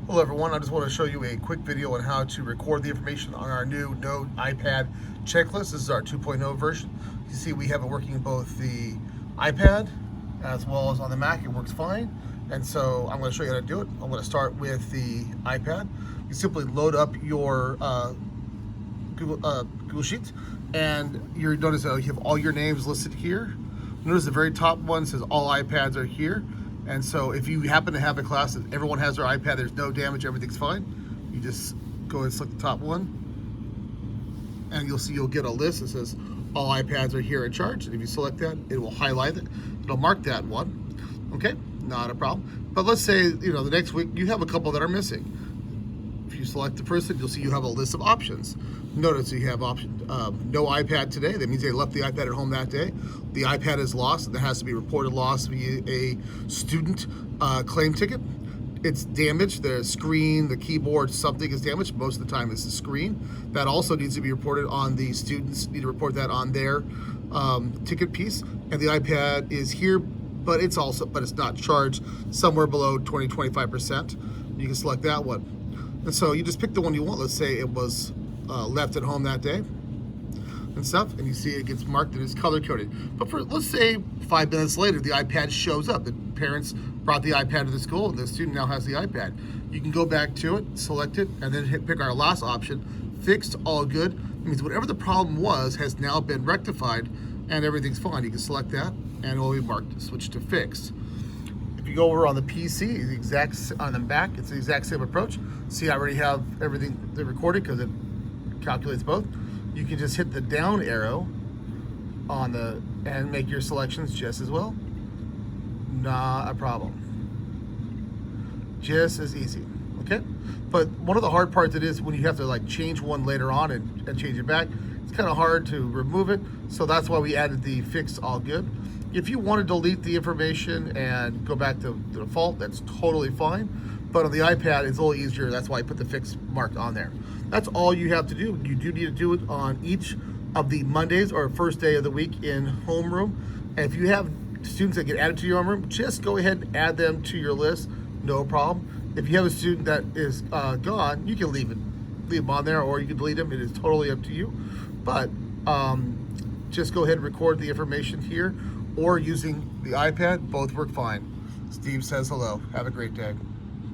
Hello everyone, I just want to show you a quick video on how to record the information on our new Note iPad checklist. This is our 2.0 version. You see we have it working in both the iPad as well as on the Mac. It works fine. And so I'm going to show you how to do it. I'm going to start with the iPad. You simply load up your Google Sheets, and you notice that you have all your names listed here. Notice the very top one says all iPads are here. And so if you happen to have a class that everyone has their iPad, there's no damage, everything's fine, you just go and select the top one, and you'll see you'll get a list that says all iPads are here in charge. And if you select that, it will highlight it. It'll mark that one. Okay, not a problem. But let's say, the next week you have a couple that are missing. If you select the person, you'll see you have a list of options. Notice you have option no iPad today. That means they left the iPad at home that day. The iPad is lost, and that has to be reported lost via a student claim ticket. It's damaged, the screen, the keyboard, something is damaged. Most of the time it's the screen. That also needs to be reported on the students, need to report that on their ticket piece. And the iPad is here, but it's not charged, somewhere below 20-25%. You can select that one. And so you just pick the one you want. Let's say it was left at home that day and stuff, and you see it gets marked and it's color coded. But let's say 5 minutes later, the iPad shows up. The parents brought the iPad to the school, and the student now has the iPad. You can go back to it, select it, and then pick our last option, fixed, all good. It means whatever the problem was has now been rectified, and everything's fine. You can select that, and it will be marked, switch to fixed. If you go over on the PC, on the Mac, it's the exact same approach. See, I already have everything recorded because it calculates both. You can just hit the down arrow and make your selections just as well. Not a problem. Just as easy, okay? But one of the hard parts it is when you have to change one later on and change it back, it's kind of hard to remove it. So that's why we added the fix all good. If you want to delete the information and go back to the default, that's totally fine. But on the iPad, it's a little easier. That's why I put the fix mark on there. That's all you have to do. You do need to do it on each of the Mondays or first day of the week in Homeroom. And if you have students that get added to your Homeroom, just go ahead and add them to your list. No problem. If you have a student that is gone, you can leave them on there, or you can delete them. It is totally up to you. But just go ahead and record the information here, or using the iPad. Both work fine. Steve says hello. Have a great day.